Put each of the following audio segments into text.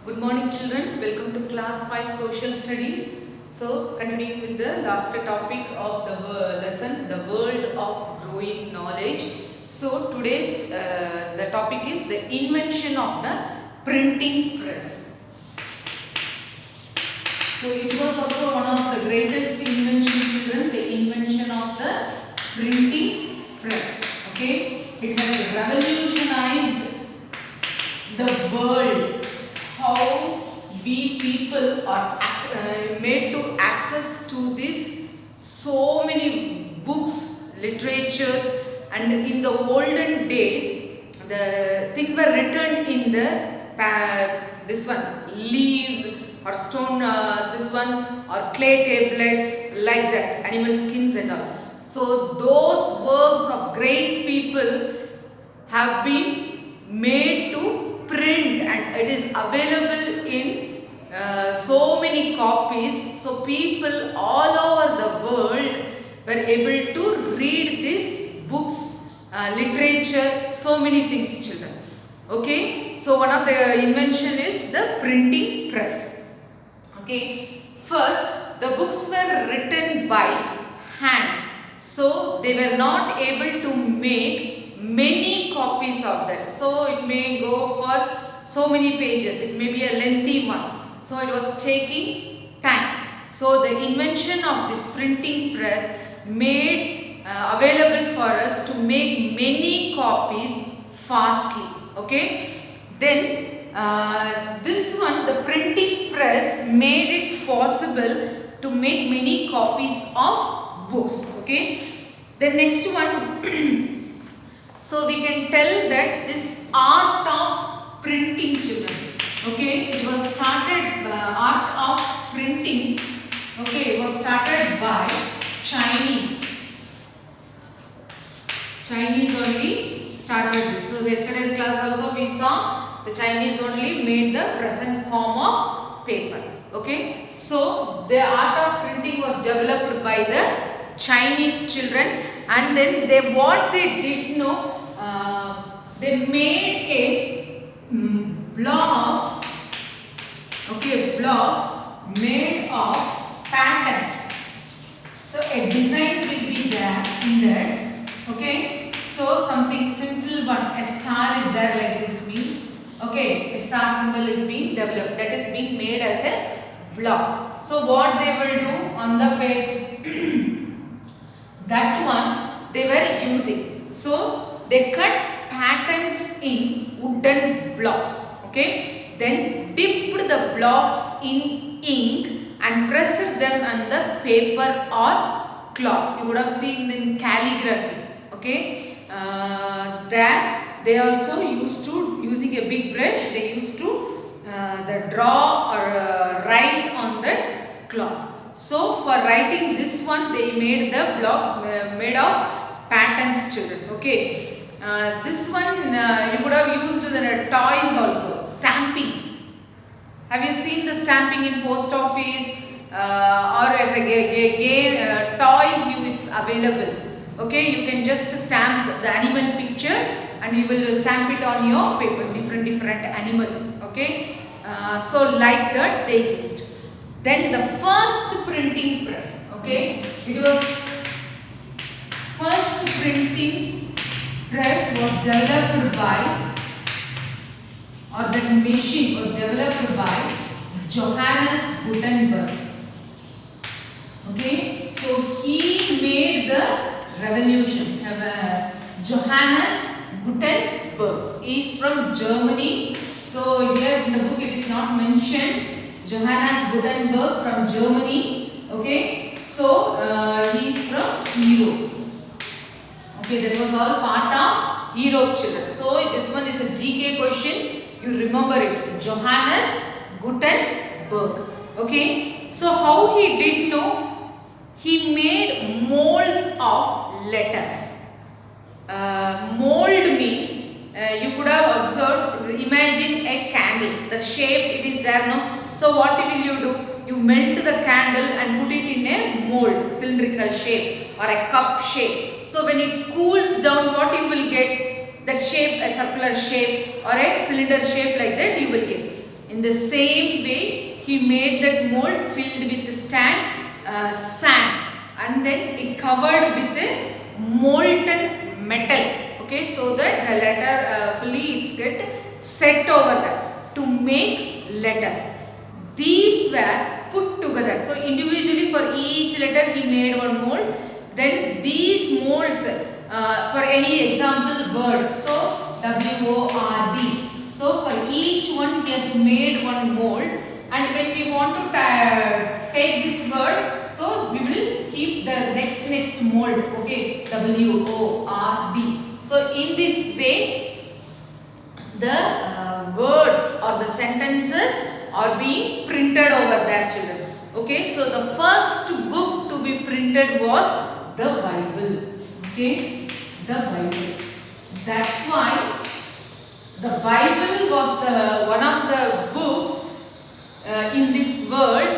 Good morning children, welcome to class 5 social studies. So continuing with the last topic of the lesson, the world of growing knowledge. So today's the topic is the invention of the printing press. So it was also one of the greatest invention children, the invention of the printing press. Okay, it has revolutionized the world. How we people are made to access to this so many books, literatures, and in the olden days the things were written in the this one leaves or stone this one or clay tablets like that, animal skins and all. So those works of great people have been made to print and it is available in so many copies. So people all over the world were able to read these books, literature, so many things children. Okay, so one of the invention is the printing press. Okay, first the books were written by hand, so they were not able to make many copies of that. So it may go for so many pages, it may be a lengthy one, so it was taking time. So the invention of this printing press made available for us to make many copies fastly. Okay, then this one, the printing press, made it possible to make many copies of books. Okay, the next one so we can tell that this art of printing children, okay, it was started, art of printing, okay, it was started by Chinese only started this. So yesterday's class also we saw the Chinese only made the present form of paper. Okay, so the art of printing was developed by the Chinese children, and then what they did know, they made a blocks, okay, blocks made of patterns. So a design will be there in that. Okay, so something simple one, a star is there like this means, okay, a star symbol is being developed, that is being made as a block. So what they will do on the page, that one they were using. So they cut patterns in wooden blocks. Okay, then dipped the blocks in ink and pressed them on the paper or cloth. You would have seen in calligraphy. Okay, there they also used to, using a big brush, they used to the draw or write on the cloth. So for writing this one, they made the blocks made of patterns children. Okay, this one you could have used the toys also, stamping. Have you seen the stamping in post office or as a game toys? It's available. Okay, you can just stamp the animal pictures and you will stamp it on your papers, different animals. Okay, so like that they used. Then the first printing press, okay, it was first printing press was developed by, or the machine was developed by Johannes Gutenberg. Okay, so he made the revolution. Johannes Gutenberg is from Germany. So here in the book it is not mentioned. Johannes Gutenberg from Germany. Okay, so he is from Europe. Okay, that was all part of Europe children. So this one is a GK question. You remember it. Johannes Gutenberg. Okay, so how he did know? He made molds of letters. Mold means you could have observed. Imagine a candle. The shape it is there, no? So what will you do? You melt the candle and put it in a mold, cylindrical shape or a cup shape. So when it cools down, what you will get? That shape, a circular shape or a cylinder shape, like that you will get. In the same way, he made that mold filled with sand, and then it covered with a molten metal. Okay, so that the letter fully it's get set over that to make letters. These were put together. So individually for each letter he made one mold. Then these molds for any example word. So WORD. So for each one he has made one mold, and when we want to take this word, so we will keep the next mold. Okay, WORD. So in this way, the words or the sentences are being printed over there, children. Okay, so the first book to be printed was the Bible. Okay, the Bible. That's why the Bible was the one of the books in this world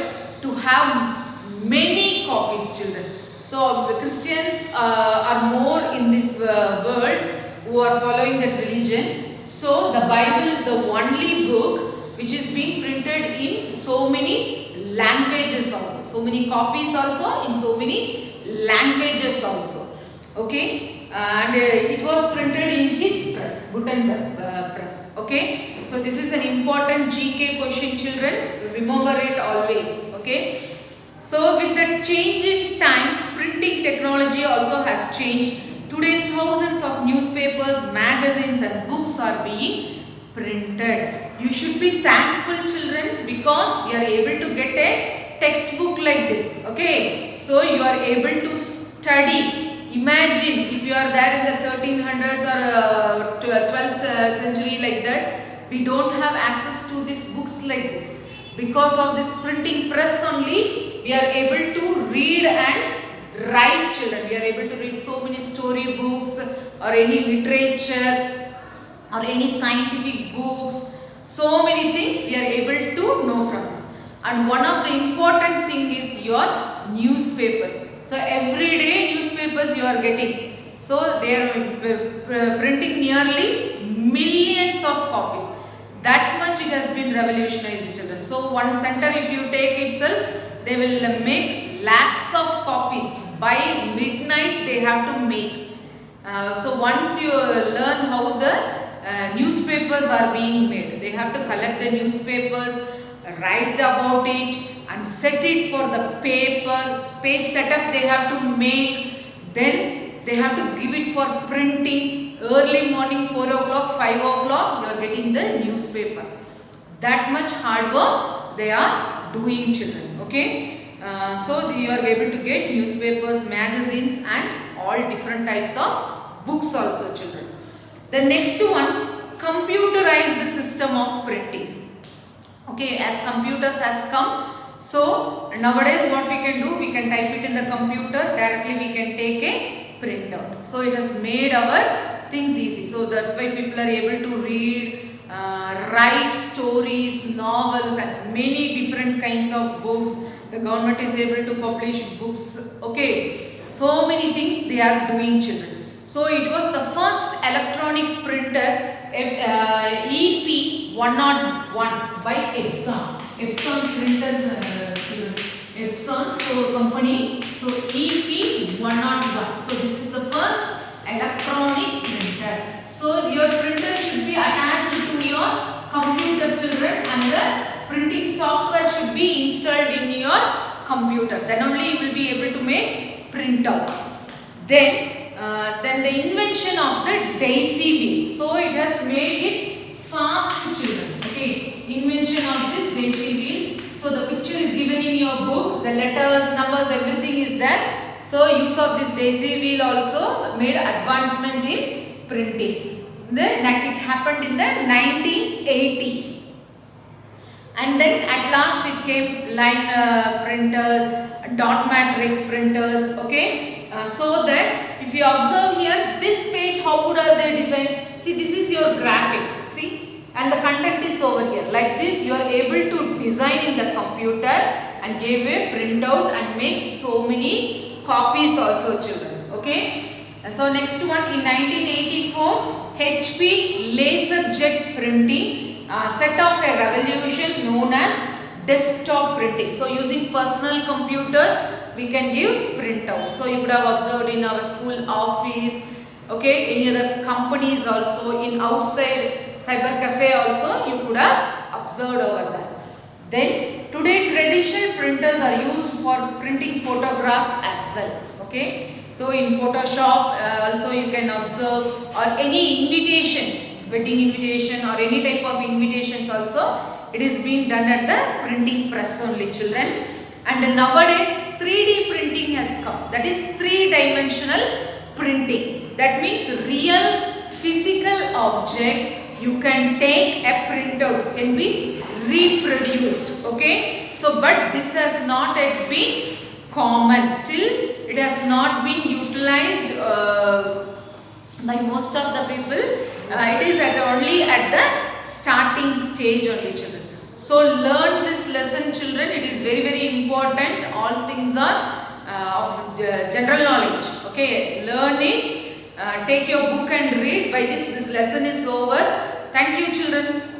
to have many copies, children. So the Christians are more in this world who are following that religion. So the Bible is the only book which is being printed in so many languages also. So many copies also in so many languages also. Okay, and it was printed in his press, Gutenberg press. Okay, so this is an important GK question, children. Remember it always. Okay, so with the change in times, printing technology also has changed. Today, thousands of newspapers, magazines, and books are being printed. You should be thankful, children, because you are able to get a textbook like this. Okay, so you are able to study. Imagine if you are there in the 1300s or 12th century like that, we don't have access to these books like this. Because of this printing press only, we are able to read and write, children. We are able to read so many story books or any literature or any scientific books. So many things we are able to know from this. And one of the important thing is your newspapers. So every day newspapers you are getting. So they are printing nearly millions of copies. That much it has been revolutionized, children. So one center if you take itself, they will make lakhs of copies. By midnight they have to make. So once you learn how the newspapers are being made, they have to collect the newspapers, write about it, and set it for the paper, page setup they have to make, then they have to give it for printing. Early morning 4 o'clock, 5 o'clock, you are getting the newspaper. That much hard work they are doing, children. Okay, so you are able to get newspapers, magazines, and all different types of books also, children. The next one, computerized system of printing. Okay, as computers has come, so nowadays what we can do, we can type it in the computer, directly we can take a printout. So it has made our things easy. So that's why people are able to read, write stories, novels, and many different kinds of books. The government is able to publish books. Okay, so many things they are doing, children. So it was the first electronic printer, EP101 by Epson. Epson printers, Epson, so company, so EP101. So this is the first electronic printer. So your printer should be attached to your computer, children, and the printing software should be installed in your computer. Then only you will be able to make printout. Then the invention of the daisy wheel. So it has made it fast, children. Okay, invention of this daisy wheel. So the picture is given in your book. The letters, numbers, everything is there. So use of this daisy wheel also made advancement in printing. So then it happened in the 1980s. And then at last it came line printers, dot matrix printers. Okay. So that if you observe here, this page, how would are they designed? See, this is your graphics. See, and the content is over here. Like this, you are able to design in the computer and give a printout and make so many copies also, children. Okay. So next one, in 1984, HP laser jet printing. set off a revolution known as desktop printing. So using personal computers, we can give printouts. So you would have observed in our school office, okay, any other companies also, in outside cyber cafe also, you could have observed over there. Then today traditional printers are used for printing photographs as well. Okay, so in Photoshop also you can observe, or any invitations, wedding invitation or any type of invitations also, it is being done at the printing press only, children. And nowadays 3D printing has come, that is 3-dimensional printing. That means real physical objects you can take a printout, can be reproduced. Okay, so but this has not yet been common, still it has not been utilized by most of the people. It is only at the starting stage only, children. So learn this lesson, children. It is very, very important. All things are of general knowledge. Okay, learn it. Take your book and read. By this lesson is over. Thank you, children.